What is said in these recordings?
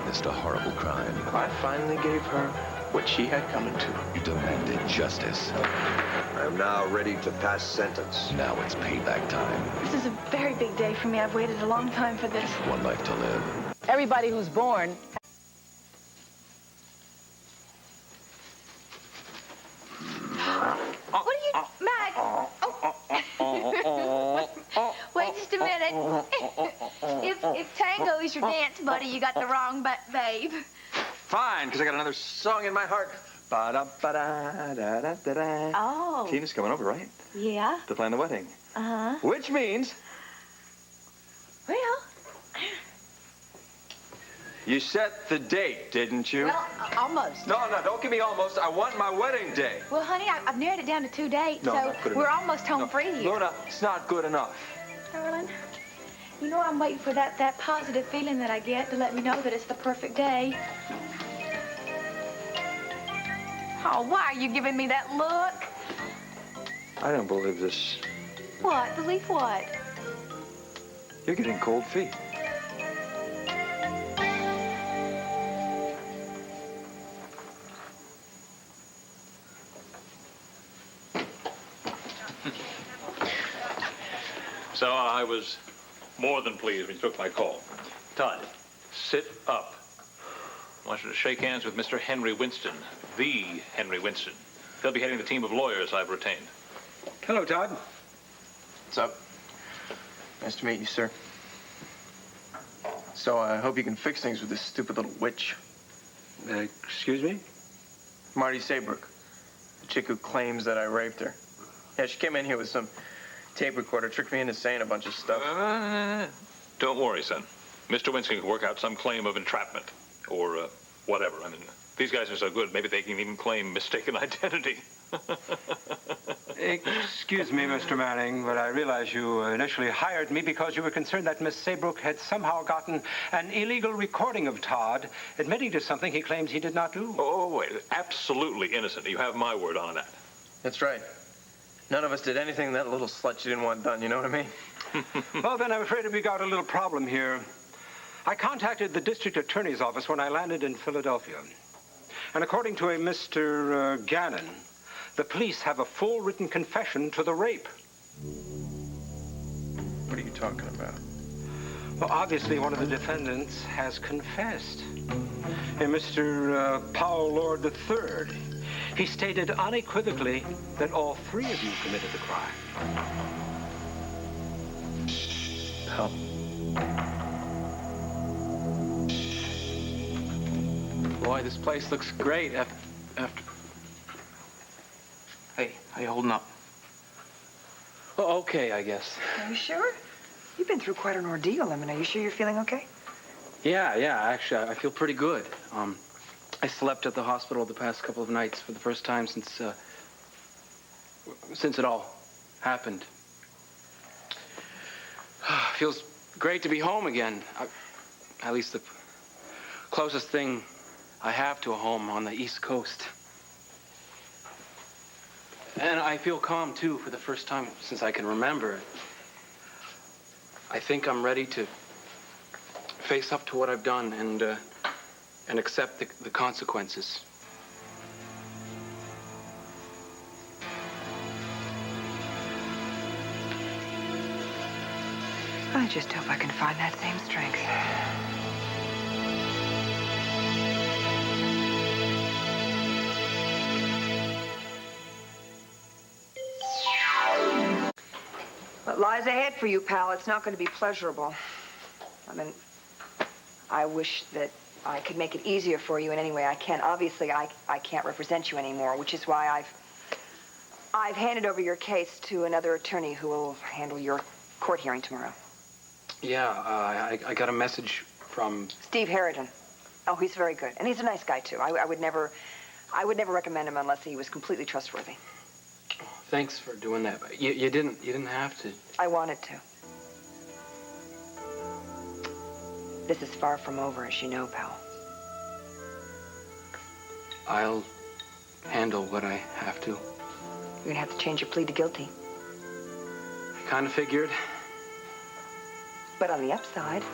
witnessed a horrible crime. I finally gave her what she had coming to. You demanded justice. I'm now ready to pass sentence. Now it's payback time. This is a very big day for me. I've waited a long time for this. One life to live. Everybody who's born... What are you... Mac! Oh. Wait just a minute. If tango is your dance buddy, you got the wrong babe. Fine, because I got another song in my heart. Ba-da-ba-da-da-da-da-da. Oh. Tina's coming over, right? Yeah? To plan the wedding. Uh-huh. Which means... Well... You set the date, didn't you? Well, almost. No, don't give me almost. I want my wedding day. Well, honey, I've narrowed it down to 2 dates, No, so not good we're enough. almost home free here. Luna, it's not good enough. Darling, you know I'm waiting for that positive feeling that I get to let me know that it's the perfect day. Oh, why are you giving me that look? I don't believe this. What? Believe what? You're getting cold feet. So I was more than pleased when you took my call. Todd, sit up. I want you to shake hands with Mr. Henry Winston, the Henry Winston. He'll be heading the team of lawyers I've retained. Hello, Todd. What's up? Nice to meet you, sir. So I hope you can fix things with this stupid little witch. Excuse me? Marty Saybrook, the chick who claims that I raped her. Yeah, she came in here with some tape recorder, tricked me into saying a bunch of stuff. Don't worry, son. Mr. Winston can work out some claim of entrapment or whatever. I mean, these guys are so good, maybe they can even claim mistaken identity. Excuse me, Mr. Manning, but I realize you initially hired me because you were concerned that Miss Saybrook had somehow gotten an illegal recording of Todd, admitting to something he claims he did not do. Oh, wait. Absolutely innocent. You have my word on that. That's right. None of us did anything that little slut you didn't want done, you know what I mean? Well, then I'm afraid we got a little problem here. I contacted the district attorney's office when I landed in Philadelphia. And according to a Mr. Gannon, the police have a full written confession to the rape. What are you talking about? Well, obviously one of the defendants has confessed. Mr. Powell Lord III. He stated unequivocally that all 3 of you committed the crime. Hell. Boy, this place looks great after... Hey, how you holding up? Oh, okay, I guess. Are you sure? You've been through quite an ordeal. I mean, are you sure you're feeling okay? Yeah, actually, I feel pretty good. I slept at the hospital the past couple of nights for the first time since it all happened. Feels great to be home again. At least the closest thing I have to a home on the East Coast. And I feel calm, too, for the first time since I can remember. I think I'm ready to face up to what I've done and accept the consequences. I just hope I can find that same strength. What lies ahead for you, pal, it's not going to be pleasurable. I mean, I wish that I could make it easier for you in any way I can. Obviously, I can't represent you anymore, which is why I've handed over your case to another attorney who will handle your court hearing tomorrow. Yeah, I got a message from... Steve Harridan. Oh, he's very good. And he's a nice guy, too. I would never recommend him unless he was completely trustworthy. Thanks for doing that. But you didn't have to. I wanted to. This is far from over, as you know, pal. I'll handle what I have to. You're gonna have to change your plea to guilty. I kind of figured. But on the upside,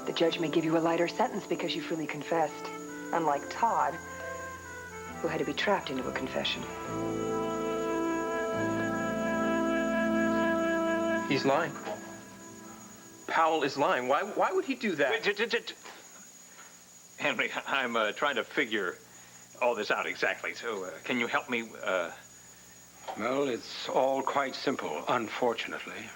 The judge may give you a lighter sentence because you freely confessed, unlike Todd, who had to be trapped into a confession. He's lying. Powell is lying. Why would he do that? Henry, I'm trying to figure all this out exactly. So, can you help me? Well, it's all quite simple, unfortunately.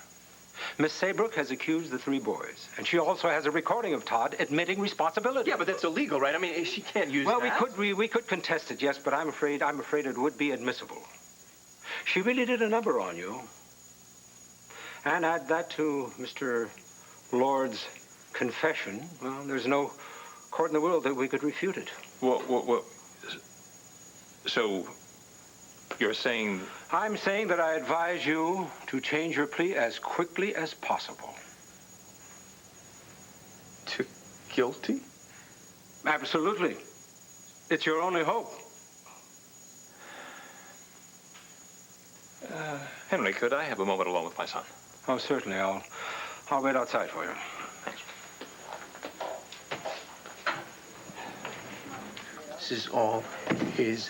Miss Saybrook has accused the three boys, and she also has a recording of Todd admitting responsibility. Yeah, but that's illegal, right? I mean, she can't use well, that. we could contest it, yes, but I'm afraid it would be admissible. She really did a number on you. And add that to Mr. Lord's confession, well, there's no court in the world that we could refute it. Well, so, you're saying... I'm saying that I advise you to change your plea as quickly as possible. To guilty? Absolutely. It's your only hope. Henry, could I have a moment alone with my son? Oh, certainly. I'll wait outside for you. This is all his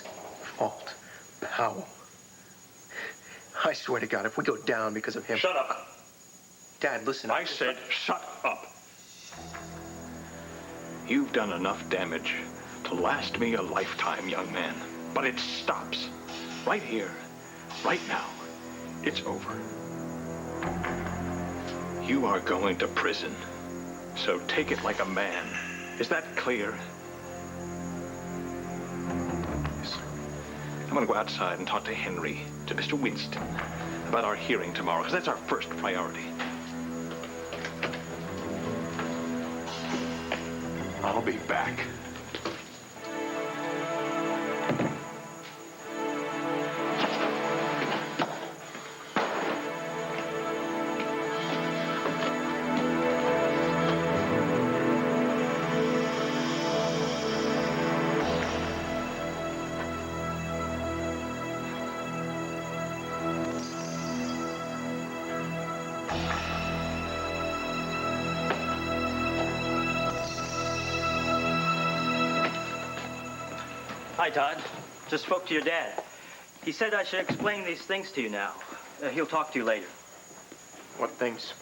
fault. Powell. I swear to God, if we go down because of him... Shut up. Dad, listen. I said shut up. You've done enough damage to last me a lifetime, young man. But it stops. Right here. Right now. It's over. You are going to prison. So take it like a man. Is that clear? Yes. I'm going to go outside and talk to Henry, to Mr. Winston, about our hearing tomorrow, because that's our first priority. I'll be back. Hi, Todd. Just spoke to your dad. He said I should explain these things to you now. He'll talk to you later. What things?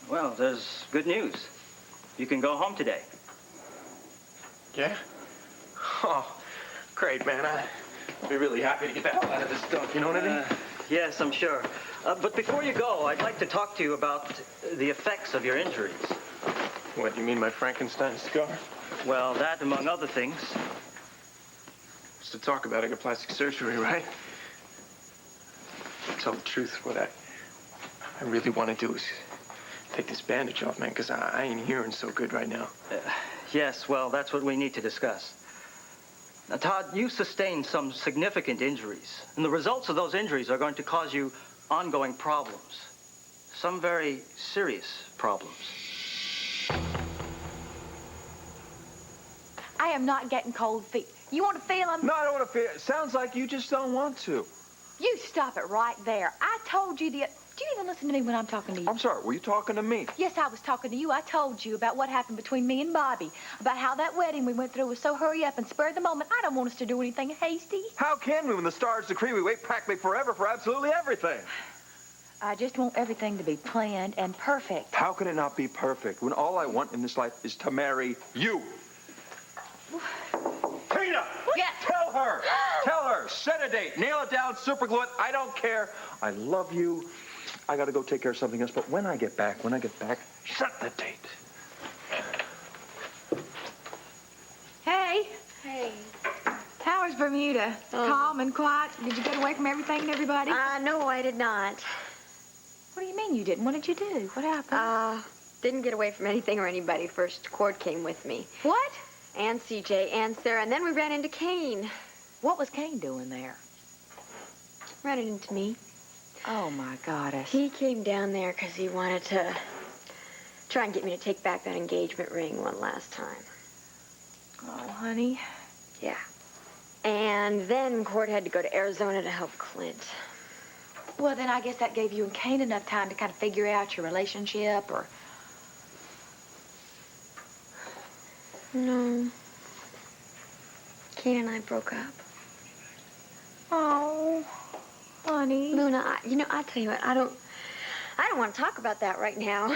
Well, there's good news. You can go home today. Yeah? Oh, great, man. I'd be really happy to get the hell out of this dump, you know what I mean? Yes, I'm sure. But before you go, I'd like to talk to you about the effects of your injuries. What, you mean my Frankenstein scar? Well, that, among other things. What's to talk about? I got plastic surgery, right? To tell the truth, what I really want to do is take this bandage off, man, because I ain't hearing so good right now. Yes, well, that's what we need to discuss. Now, Todd, you sustained some significant injuries, and the results of those injuries are going to cause you ongoing problems. Some very serious problems. I am not getting cold feet. You want to feel them? No, I don't want to feel it. Sounds like you just don't want to. You stop it right there. I told you the... Do you even listen to me when I'm talking to you? I'm sorry, were you talking to me? Yes, I was talking to you. I told you about what happened between me and Bobby, about how that wedding we went through was so hurry up and spur of the moment. I don't want us to do anything hasty. How can we when the stars decree we wait practically forever for absolutely everything? I just want everything to be planned and perfect. How can it not be perfect when all I want in this life is to marry you? Tina! Yes. Tell her, set a date, nail it down, super glue it, I don't care. I love you. I gotta go take care of something else, but when I get back, set the date. Hey. Hey. How was Bermuda? Calm and quiet? Did you get away from everything and everybody? No, I did not. What do you mean you didn't? What did you do? What happened? Didn't get away from anything or anybody. First, Cord came with me. What? And CJ and Sarah, and then we ran into Kane. What was Kane doing there? Ran into me. Oh, my goddess. He came down there because he wanted to try and get me to take back that engagement ring one last time. Oh, honey. Yeah. And then Cord had to go to Arizona to help Clint. Well, then I guess that gave you and Kane enough time to kind of figure out your relationship, or... No. Kane and I broke up. Oh, honey. Luna, I tell you what, I don't want to talk about that right now.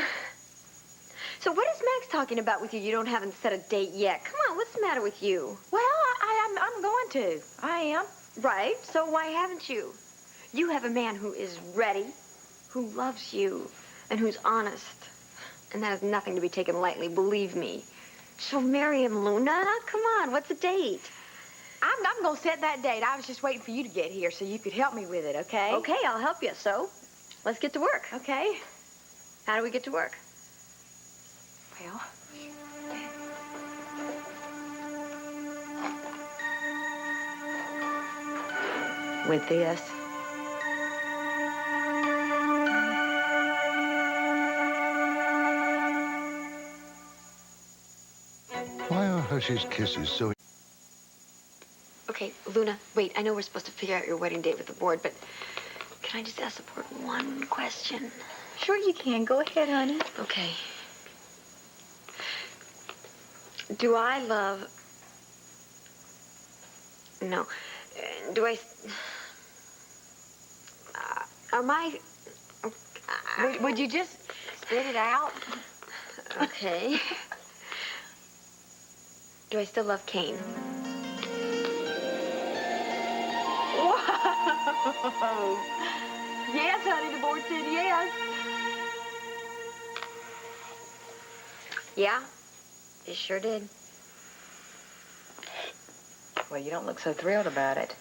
So what is Max talking about with you? You haven't set a date yet. Come on, what's the matter with you? Well, I'm going to. I am. Right, so why haven't you? You have a man who is ready, who loves you, and who's honest. And that is nothing to be taken lightly, believe me. So marry him, Luna. Come on, what's the date? I'm going to set that date. I was just waiting for you to get here so you could help me with it, okay? Okay, I'll help you. So, let's get to work. Okay. How do we get to work? Well, with this. Why are Hershey's Kisses so... Okay, Luna, wait. I know we're supposed to figure out your wedding date with the board, but can I just ask the board one question? Sure you can. Go ahead, honey. Okay. Do I love... No. Do I... Are my... Would you just spit it out? Okay. Do I still love Kane? Whoa! Yes, honey, the board said yes. Yeah, it sure did. Well, you don't look so thrilled about it.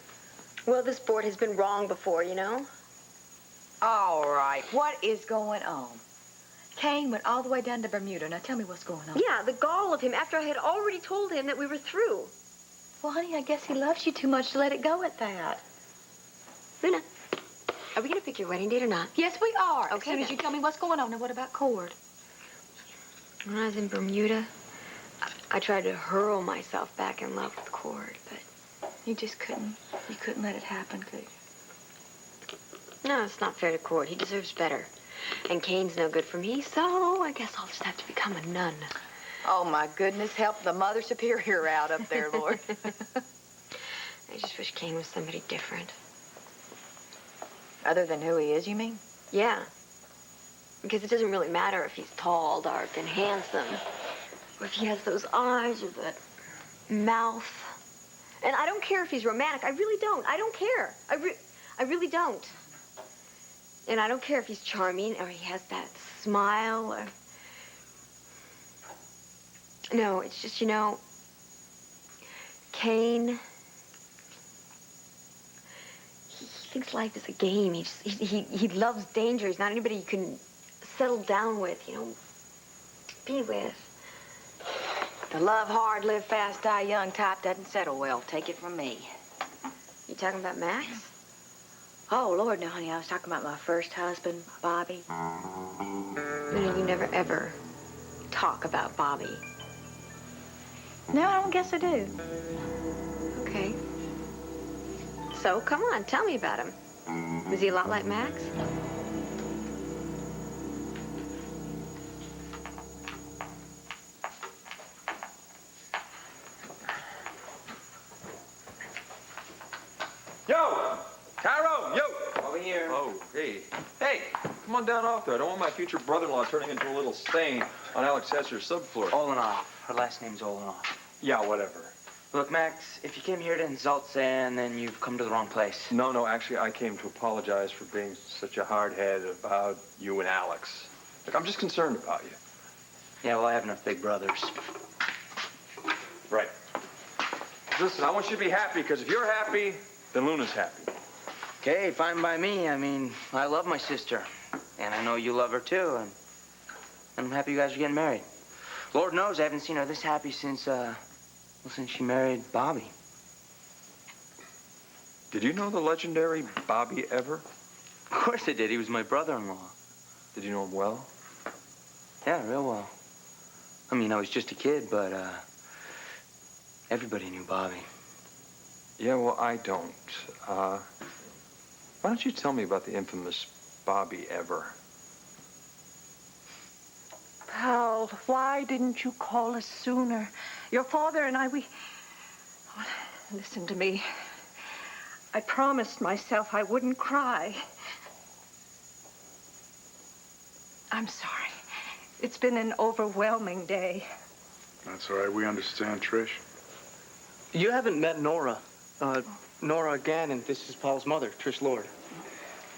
Well, this board has been wrong before, you know? All right, what is going on? Kane went all the way down to Bermuda. Now tell me what's going on. Yeah, the gall of him after I had already told him that we were through. Well, honey, I guess he loves you too much to let it go at that. Luna, are we going to pick your wedding date or not? Yes, we are. As Okay, soon as then. you tell me what's going on. Now, what about Cord? When I was in Bermuda, I tried to hurl myself back in love with Cord, but... You just couldn't. You couldn't let it happen, could you? No, it's not fair to Cord. He deserves better. And Kane's no good for me, so I guess I'll just have to become a nun. Oh, my goodness. Help the Mother Superior out up there, Lord. I just wish Kane was somebody different. Other than who he is, you mean? Yeah. Because it doesn't really matter if he's tall, dark, and handsome, or if he has those eyes or that mouth. And I don't care if he's romantic. I really don't. I don't care. I really don't. And I don't care if he's charming or he has that smile or... No, it's just, Kane... He thinks life is a game. He loves danger. He's not anybody you can settle down with, be with. The love hard, live fast, die young type doesn't settle well. Take it from me. You talking about Max? Oh, Lord, no, honey. I was talking about my first husband, Bobby. You never, ever talk about Bobby. No, I don't guess I do. Okay. So, come on, tell me about him. Was he a lot like Max? Yo! Tyrone, yo! Over here. Oh, hey. Hey, come on down off there. I don't want my future brother-in-law turning into a little stain on Alex Hesser's subfloor. Oltl. Her last name's Oltl. Yeah, whatever. Look, Max, if you came here to insult Sam, then you've come to the wrong place. No, actually, I came to apologize for being such a hardhead about you and Alex. Look, I'm just concerned about you. Yeah, well, I have enough big brothers. Right. Listen, I want you to be happy, because if you're happy, then Luna's happy. Okay, fine by me. I mean, I love my sister. And I know you love her, too. And I'm happy you guys are getting married. Lord knows I haven't seen her this happy since she married Bobby. Did you know the legendary Bobby Ever? Of course I did. He was my brother-in-law. Did you know him well? Yeah, real well. I mean, I was just a kid, but, everybody knew Bobby. Yeah, well, I don't. Why don't you tell me about the infamous Bobby Ever? Pal, why didn't you call us sooner? Your father and I, Oh, listen to me. I promised myself I wouldn't cry. I'm sorry. It's been an overwhelming day. That's all right. We understand, Trish. You haven't met Nora. Nora Gannon. This is Paul's mother, Trish Lord.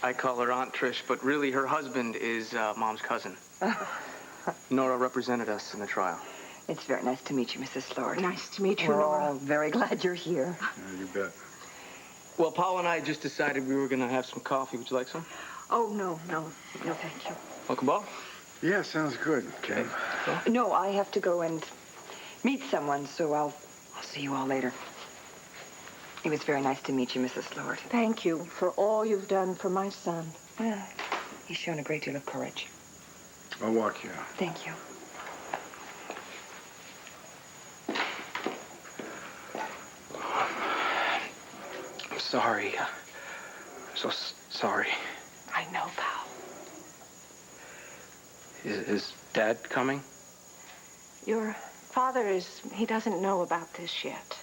I call her Aunt Trish, but really her husband is Mom's cousin. Nora represented us in the trial. It's very nice to meet you, Mrs. Lord. Nice to meet you, We're Nora. all very glad you're here. Yeah, you bet. Well, Paul and I just decided we were going to have some coffee. Would you like some? Oh, no, thank you. Welcome, Bob. Yeah, sounds good, Kim. No, I have to go and meet someone, so I'll see you all later. It was very nice to meet you, Mrs. Lord. Thank you for all you've done for my son. Well, he's shown a great deal of courage. I'll walk you. Thank you. I'm sorry. I'm so sorry. I know, pal. Is Dad coming? Your father he doesn't know about this yet.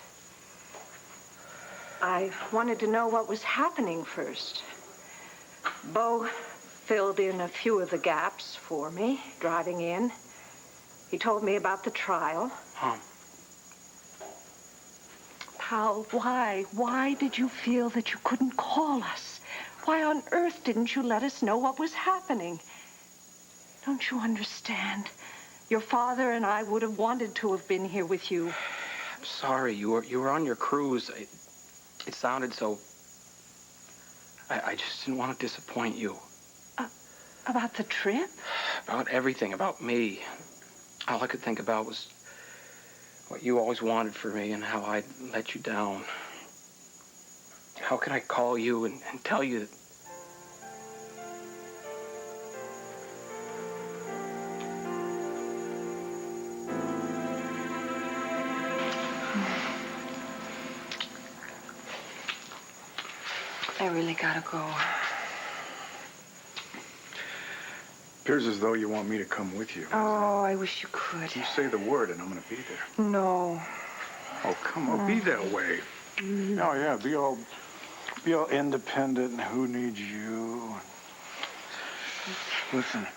I wanted to know what was happening first. Bo filled in a few of the gaps for me, driving in. He told me about the trial. Pal, why? Why did you feel that you couldn't call us? Why on earth didn't you let us know what was happening? Don't you understand? Your father and I would have wanted to have been here with you. I'm sorry. You were on your cruise. It sounded so... I just didn't want to disappoint you. About the trip? About everything. About me. All I could think about was what you always wanted for me and how I'd let you down. How could I call you and tell you that... I really gotta go. Appears as though you want me to come with you. Oh, I wish you could. You say the word and I'm gonna be there. No. Oh, come on, be that way. Oh, yeah, be all independent and who needs you. Listen,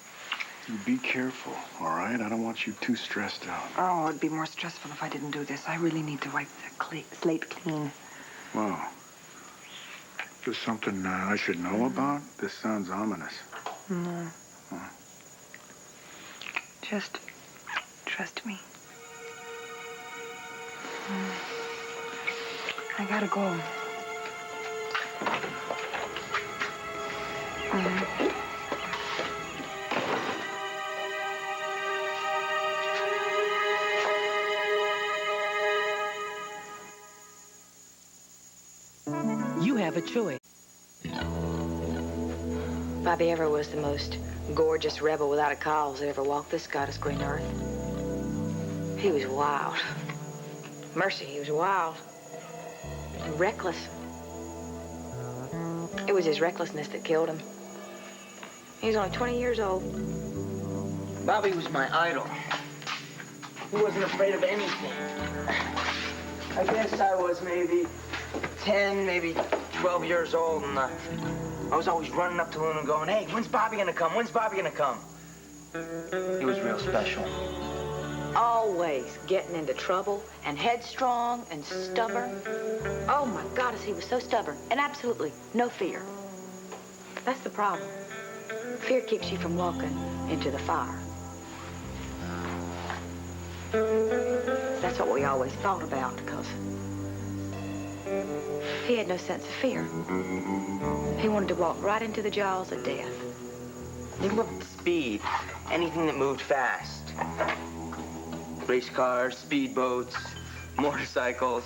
you be careful, all right? I don't want you too stressed out. Oh, it'd be more stressful if I didn't do this. I really need to wipe the slate clean. Wow. Is this something I should know about? This sounds ominous. No. Just trust me. I gotta go. You have a choice. Bobby ever was the most gorgeous rebel without a cause that ever walked this goddess green earth. He was wild. Mercy, he was wild. And reckless. It was his recklessness that killed him. He was only 20 years old. Bobby was my idol. He wasn't afraid of anything. I guess I was maybe 10, maybe 12 years old, and I was always running up to Luna going, hey, when's Bobby gonna come? When's Bobby gonna come? He was real special. Always getting into trouble and headstrong and stubborn. Oh, my goddess, he was so stubborn and absolutely no fear. That's the problem. Fear keeps you from walking into the fire. That's what we always thought about, because he had no sense of fear. He wanted to walk right into the jaws of death. He loved speed, anything that moved fast. Race cars, speedboats, motorcycles.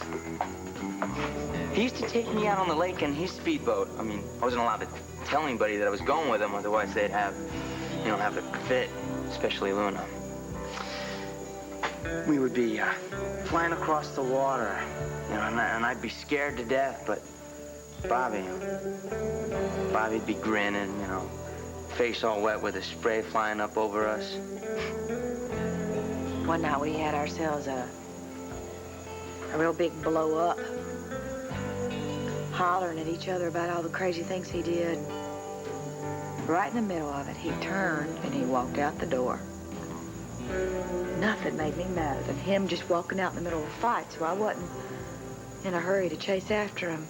He used to take me out on the lake in his speedboat. I mean, I wasn't allowed to tell anybody that I was going with him, otherwise they'd have a fit, especially Luna. We would be flying across the water, and I'd be scared to death, but Bobby'd be grinning, face all wet with the spray flying up over us. One night we had ourselves a real big blow up, hollering at each other about all the crazy things he did. Right in the middle of it, he turned and he walked out the door. Nothing made me madder than him just walking out in the middle of a fight, so I wasn't in a hurry to chase after him.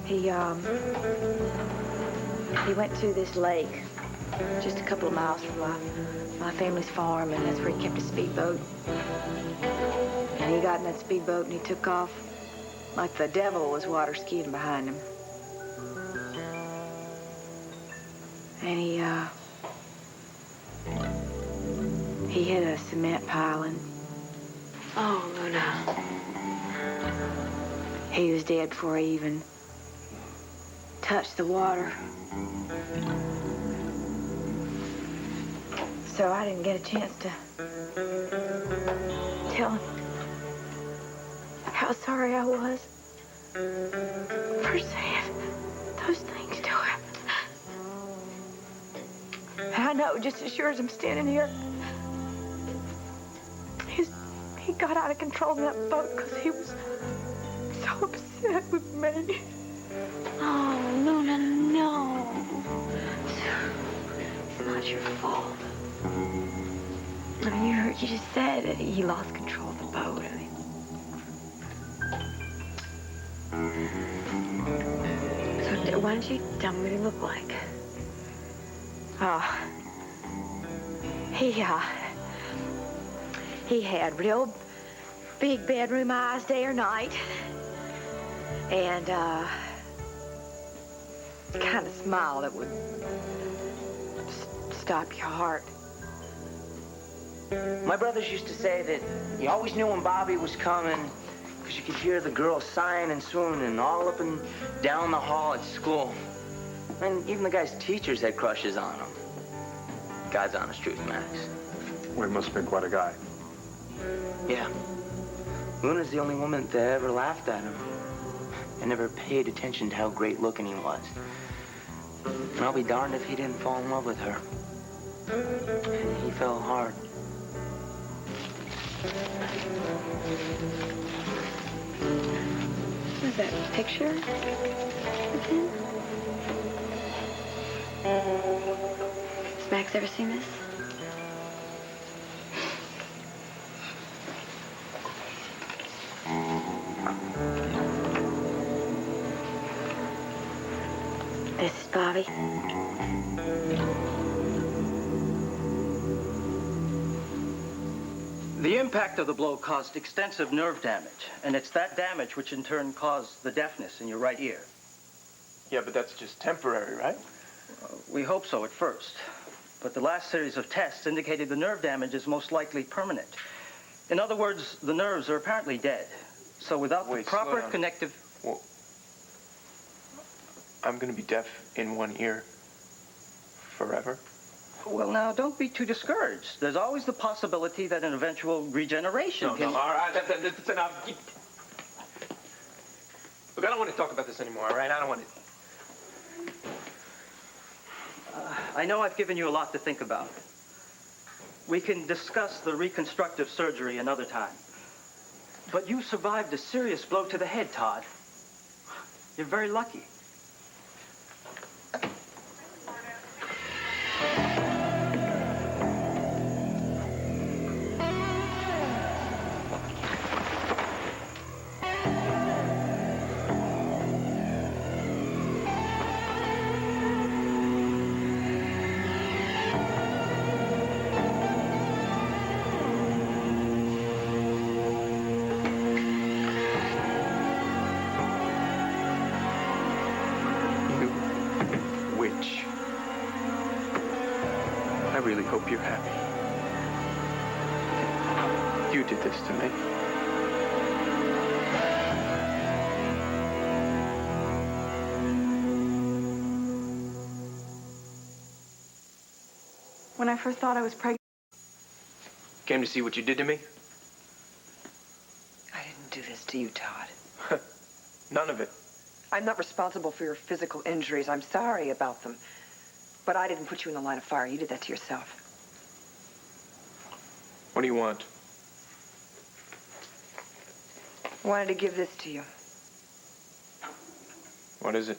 He went to this lake just a couple of miles from my family's farm, and that's where he kept a speedboat. And he got in that speedboat and he took off like the devil was water skiing behind him. And he hit a cement piling. Oh, Luna. He was dead before he even touched the water. So I didn't get a chance to tell him how sorry I was for saying those things to him. And I know just as sure as I'm standing here, he got out of control in that boat because he was so upset with me. Oh, Luna, no. It's not your fault. I mean, you just said that he lost control of the boat. I mean, so why don't you tell me what he looked like? Oh, he had real big bedroom eyes day or night, and the kind of smile that would stop your heart. My brothers used to say that you always knew when Bobby was coming because you could hear the girls sighing and swooning all up and down the hall at school. And even the guy's teachers had crushes on him. God's honest truth, Max. Well, he must have been quite a guy. Yeah. Luna's the only woman that ever laughed at him and never paid attention to how great looking he was. And I'll be darned if he didn't fall in love with her. And he fell hard. What is that, a picture of him? Has Max ever seen this? This is Bobby. The impact of the blow caused extensive nerve damage, and it's that damage which in turn caused the deafness in your right ear. Yeah, but that's just temporary, right? We hope so at first, but the last series of tests indicated the nerve damage is most likely permanent. In other words, the nerves are apparently dead. So without the proper connective... Well, I'm going to be deaf in one ear forever? Well, now, don't be too discouraged. There's always the possibility that an eventual regeneration can... No, all right, that's enough. Look, I don't want to talk about this anymore, all right? I don't want to... I know I've given you a lot to think about. We can discuss the reconstructive surgery another time. But you survived a serious blow to the head, Todd. You're very lucky. I really hope you're happy. You did this to me. When I first thought I was pregnant... Came to see what you did to me? I didn't do this to you, Todd. None of it. I'm not responsible for your physical injuries. I'm sorry about them. But I didn't put you in the line of fire. You did that to yourself. What do you want? I wanted to give this to you. What is it?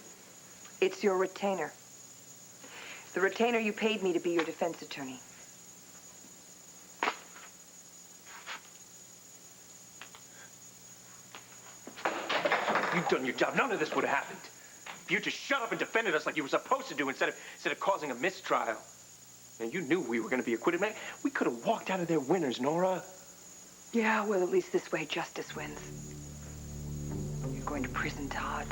It's your retainer. The retainer you paid me to be your defense attorney. You've done your job. None of this would have happened. If you just shut up and defended us like you were supposed to do instead of causing a mistrial. And you knew we were going to be acquitted, man. We could have walked out of there winners, Nora. Yeah, well, at least this way justice wins. You're going to prison, Todd,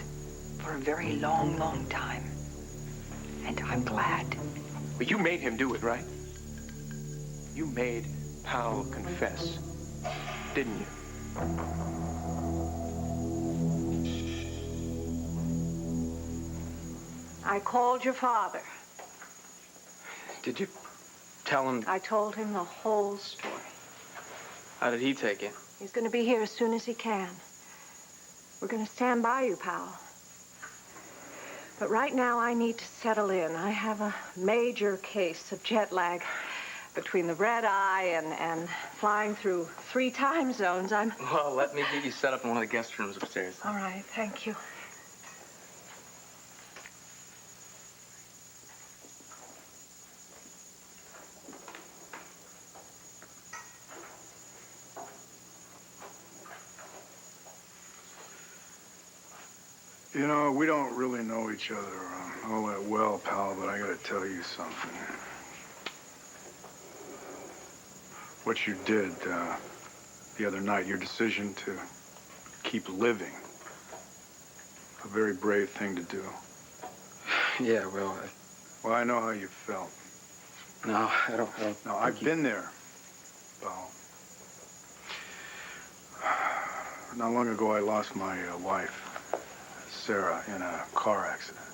for a very long, long time. And I'm glad. But you made him do it, right? You made Powell confess, didn't you? I called your father. Did you tell him? I told him the whole story. How did he take it? He's going to be here as soon as he can. We're going to stand by you, Powell. But right now, I need to settle in. I have a major case of jet lag between the red eye and flying through 3 time zones. Well, let me get you set up in one of the guest rooms upstairs. All right, thank you. You know, we don't really know each other all that well, pal, but I gotta tell you something. What you did the other night, your decision to keep living, a very brave thing to do. Yeah, well, Well, I know how you felt. No, I don't. No, I've been there, pal. Not long ago, I lost my wife, Sarah, in a car accident.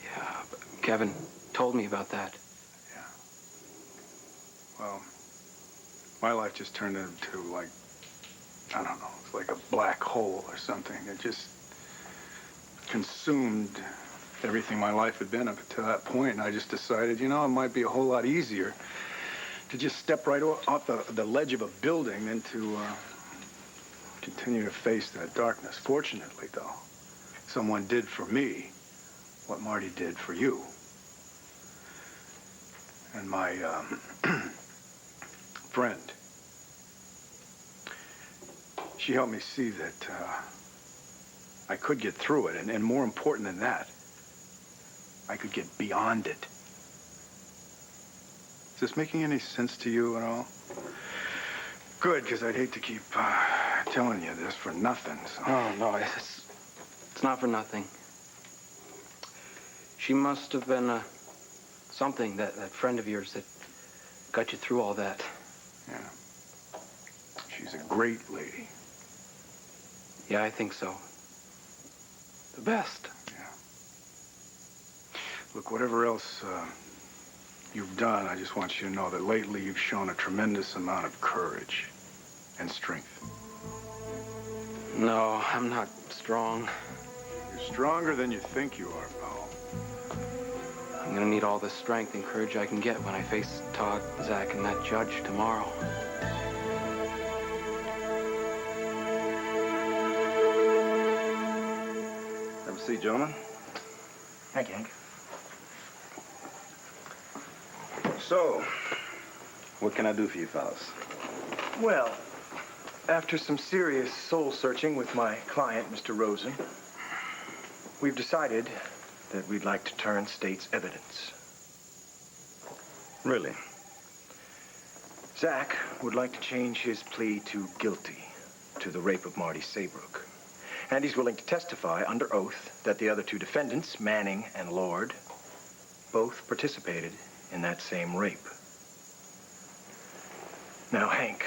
Yeah, but Kevin told me about that. Yeah. Well, my life just turned into, like, I don't know, it's like a black hole or something. It just consumed everything my life had been up to that point. And I just decided, you know, it might be a whole lot easier to just step right off the ledge of a building than to continue to face that darkness. Fortunately, though, someone did for me what Marty did for you. And my friend, she helped me see that I could get through it. And more important than that, I could get beyond it. Is this making any sense to you at all? Good, because I'd hate to keep telling you this for nothing. So. No, it's not for nothing. She must have been something, that friend of yours that got you through all that. Yeah. She's a great lady. Yeah, I think so. The best. Yeah. Look, whatever else you've done, I just want you to know that lately you've shown a tremendous amount of courage and strength. No, I'm not strong. You're stronger than you think you are, pal. I'm gonna need all the strength and courage I can get when I face Todd, Zach, and that judge tomorrow. Have a seat, gentlemen. Thank you, Hank. So, what can I do for you fellas? Well, after some serious soul searching with my client, Mr. Rosen, we've decided that we'd like to turn state's evidence. Really? Zach would like to change his plea to guilty to the rape of Marty Saybrook. And he's willing to testify under oath that the other 2 defendants, Manning and Lord, both participated in that same rape. Now, Hank,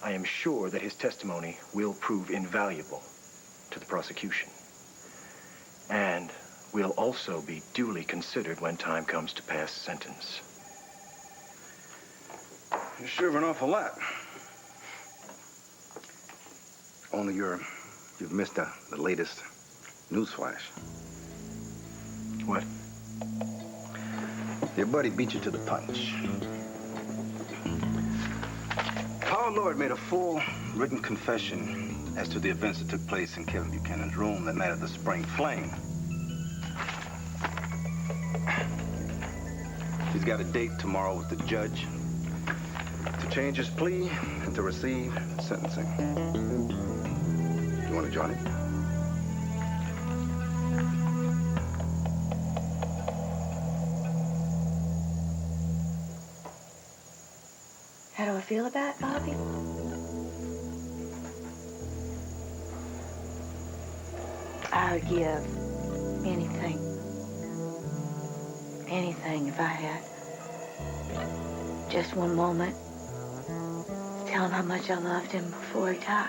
I am sure that his testimony will prove invaluable to the prosecution. And will also be duly considered when time comes to pass sentence. You're sure of an awful lot. Only you've missed the latest news flash. What? Your buddy beat you to the punch. Our Lord made a full written confession as to the events that took place in Kevin Buchanan's room that night at the Spring Flame. He's got a date tomorrow with the judge to change his plea and to receive sentencing. You want to join him? How do I feel about it, Bobby? I would give anything. Anything if I had just one moment to tell him how much I loved him before he died.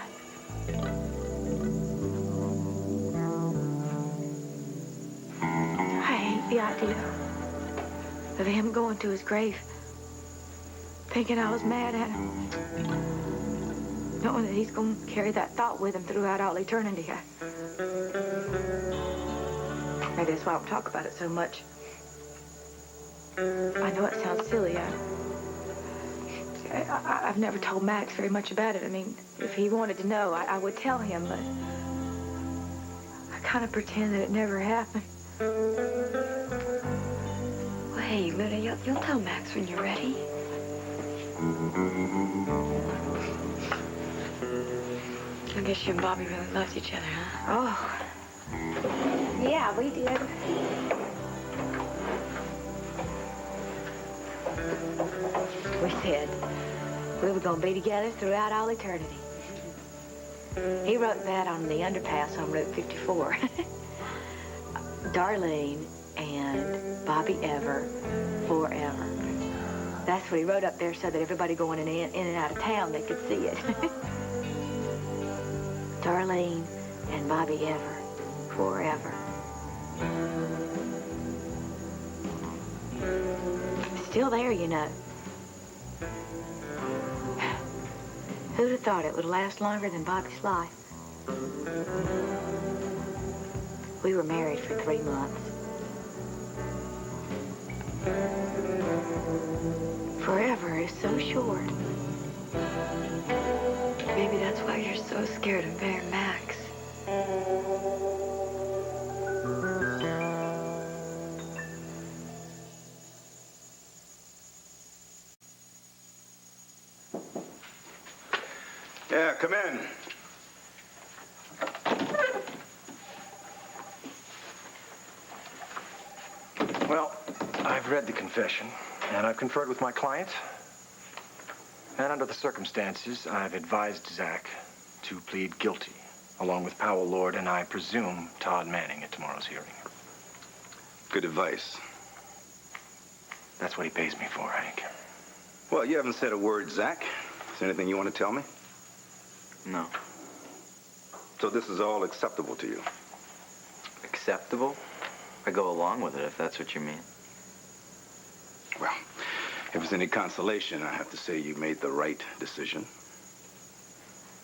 I hate the idea of him going to his grave thinking I was mad at him, knowing that he's going to carry that thought with him throughout all eternity. Maybe that's why we talk about it so much. I know it sounds silly. I've never told Max very much about it. I mean, if he wanted to know, I would tell him, but I kind of pretend that it never happened. Well, hey, Luda, you'll tell Max when you're ready. I guess you and Bobby really loved each other, huh? Oh, yeah, we did. We said we were going to be together throughout all eternity. He wrote that on the underpass on Route 54. Darlene and Bobby Ever forever. That's what he wrote up there so that everybody going in and out of town, they could see it. Darlene and Bobby Ever forever. Still there, you know. Who'd have thought it would last longer than Bobby's life? We were married for 3 months. Forever is so short. Maybe that's why you're so scared of Bear Max. Yeah, come in. Well, I've read the confession, and I've conferred with my client. And under the circumstances, I've advised Zach to plead guilty, along with Powell Lord and I presume Todd Manning at tomorrow's hearing. Good advice. That's what he pays me for, Hank. Well, you haven't said a word, Zach. Is there anything you want to tell me? No. So this is all acceptable to you? Acceptable? I go along with it, if that's what you mean. Well, if it's any consolation, I have to say you made the right decision.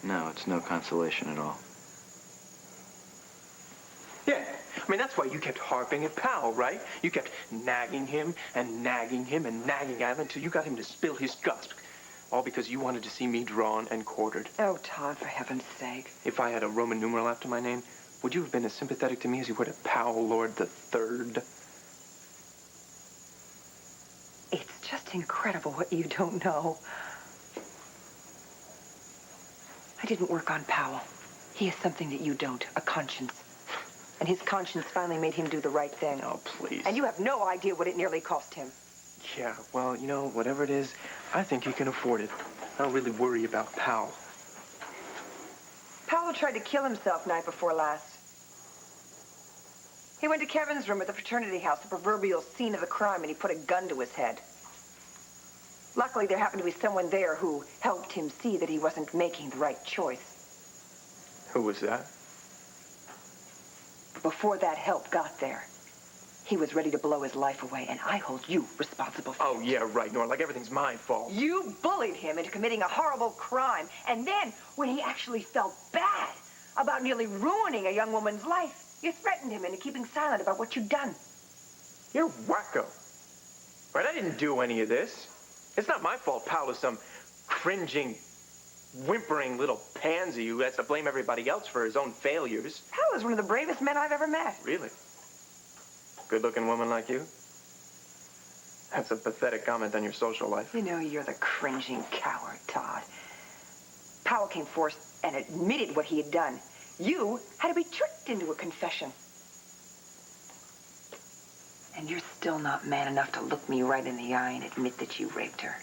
No, it's no consolation at all. Yeah, I mean, that's why you kept harping at Powell, right? You kept nagging him and nagging him and nagging at him until you got him to spill his guts. All because you wanted to see me drawn and quartered. Oh, Todd, for heaven's sake. If I had a Roman numeral after my name, would you have been as sympathetic to me as you were to Powell Lord III? It's just incredible what you don't know. I didn't work on Powell. He has something that you don't, a conscience. And his conscience finally made him do the right thing. Oh, please. And you have no idea what it nearly cost him. Yeah, well, you know, whatever it is, I think he can afford it. I don't really worry about Powell. Powell tried to kill himself night before last. He went to Kevin's room at the fraternity house, the proverbial scene of the crime, and he put a gun to his head. Luckily, there happened to be someone there who helped him see that he wasn't making the right choice. Who was that? Before that help got there, he was ready to blow his life away, and I hold you responsible for it. Oh, yeah, right, Nora. Like everything's my fault. You bullied him into committing a horrible crime, and then, when he actually felt bad about nearly ruining a young woman's life, you threatened him into keeping silent about what you'd done. You're wacko. Right? I didn't do any of this. It's not my fault Powell is some cringing, whimpering little pansy who has to blame everybody else for his own failures. Powell is one of the bravest men I've ever met. Really? Good-looking woman like you? That's a pathetic comment on your social life. You know you're the cringing coward, Todd. Powell came forth and admitted what he had done. You had to be tricked into a confession. And you're still not man enough to look me right in the eye and admit that you raped her.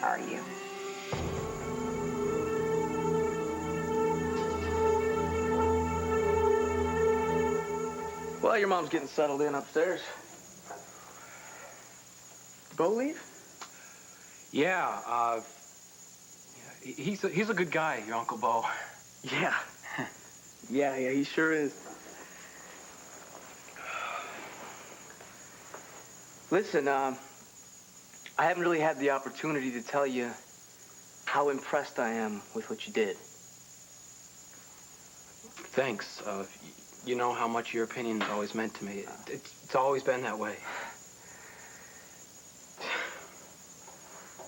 Are you? Well, your mom's getting settled in upstairs. Bo leave? Yeah, he's a good guy, your Uncle Bo. Yeah. yeah, he sure is. Listen, I haven't really had the opportunity to tell you how impressed I am with what you did. Thanks. You know how much your opinion's always meant to me. It's always been that way.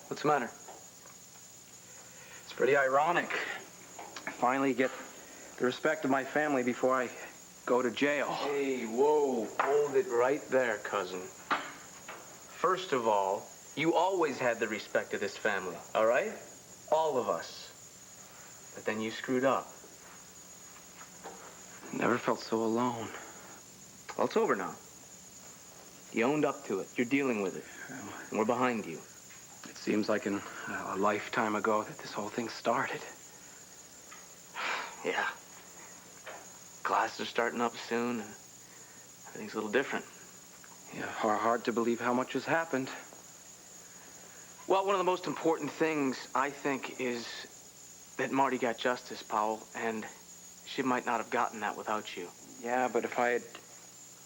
What's the matter? It's pretty ironic. I finally get the respect of my family before I go to jail. Hey, whoa, hold it right there, cousin. First of all, you always had the respect of this family, all right? All of us. But then you screwed up. Never felt so alone. Well, it's over now. You owned up to it. You're dealing with it. And we're behind you. It seems like a lifetime ago that this whole thing started. Yeah. Classes are starting up soon, and everything's a little different. Yeah, hard to believe how much has happened. Well, one of the most important things, I think, is that Marty got justice, Powell, and she might not have gotten that without you. Yeah, but if I had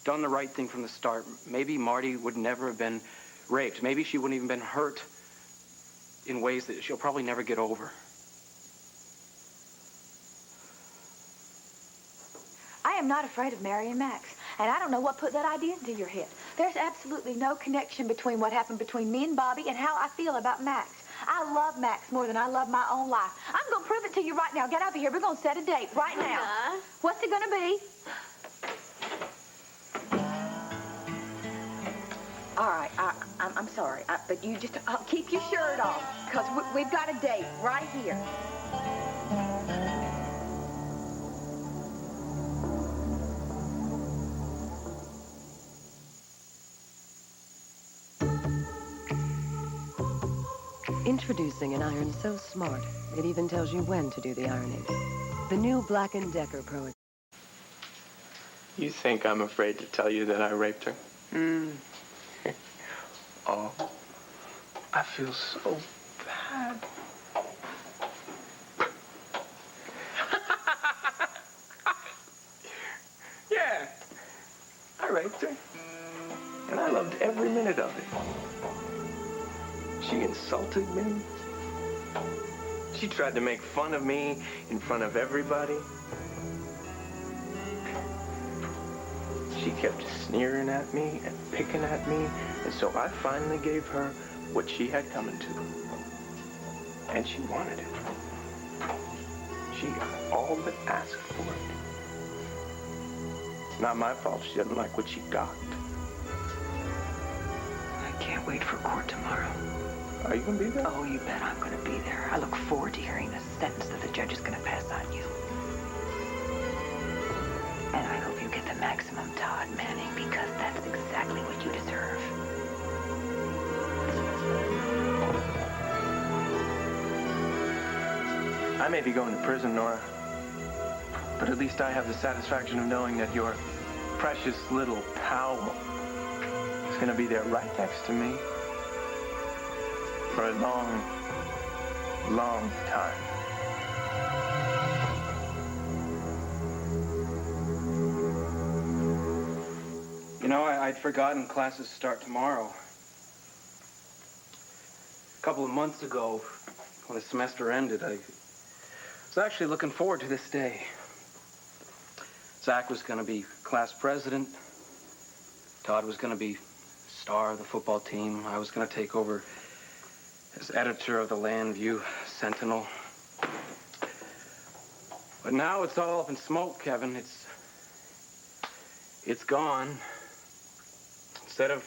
done the right thing from the start, maybe Marty would never have been raped. Maybe she wouldn't even been hurt in ways that she'll probably never get over. I am not afraid of marrying Max, and I don't know what put that idea into your head. There's absolutely no connection between what happened between me and Bobby and how I feel about Max. I love Max more than I love my own life. I'm going to prove it to you right now. Get over here. We're going to set a date right now. What's it going to be? All right, I'm sorry, but you just keep your shirt on, because we've got a date right here. Introducing an iron so smart, it even tells you when to do the ironing. The new Black & Decker Pro. You think I'm afraid to tell you that I raped her? Oh, I feel so bad. Yeah, I raped her. And I loved every minute of it. She insulted me. She tried to make fun of me in front of everybody. She kept sneering at me and picking at me, and so I finally gave her what she had coming to. And she wanted it. She all but asked for it. Not my fault she doesn't like what she got. I can't wait for court tomorrow. Are you gonna be there? Oh, you bet I'm gonna be there. I look forward to hearing the sentence that the judge is gonna pass on you. And I hope you get the maximum, Todd Manning, because that's exactly what you deserve. I may be going to prison, Nora, but at least I have the satisfaction of knowing that your precious little Powell is gonna be there right next to me for a long, long time. You know, I'd forgotten classes start tomorrow. A couple of months ago, when the semester ended, I was actually looking forward to this day. Zach was going to be class president. Todd was going to be star of the football team. I was going to take over as editor of the Landview Sentinel. But now it's all up in smoke, Kevin. It's gone. Instead of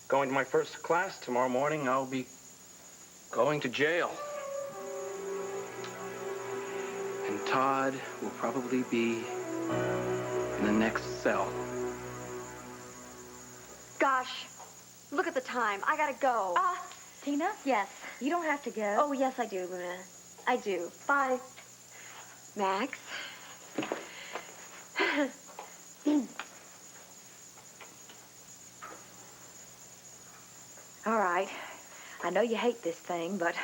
going to my first class tomorrow morning, I'll be going to jail. And Todd will probably be in the next cell. Gosh, look at the time. I gotta go. Tina? Yes. You don't have to go. Oh, yes, I do, Luna. I do. Bye. Max. All right. I know you hate this thing, but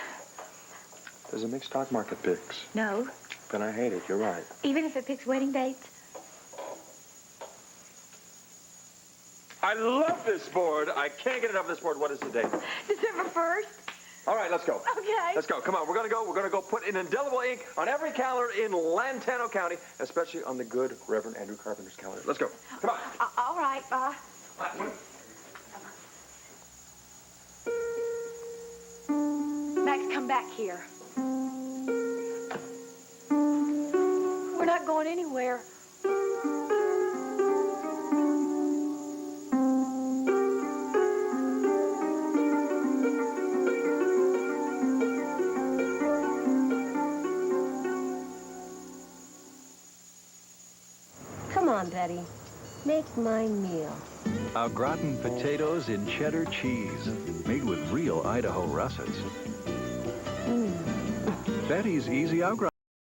Does it make stock market picks? no. Then I hate it. You're right. Even if it picks wedding dates? I love this board. I can't get enough of this board. What is the date? December 1st. All right, let's go. Okay. Let's go. Come on, we're gonna go. We're gonna go put in indelible ink on every calendar in Lantano County, especially on the good Reverend Andrew Carpenter's calendar. Let's go. Come on. All right. Max, come back here. We're not going anywhere. Come on, Betty. Make my meal. Au gratin potatoes in cheddar cheese, made with real Idaho russets. Betty's Easy Au gratin.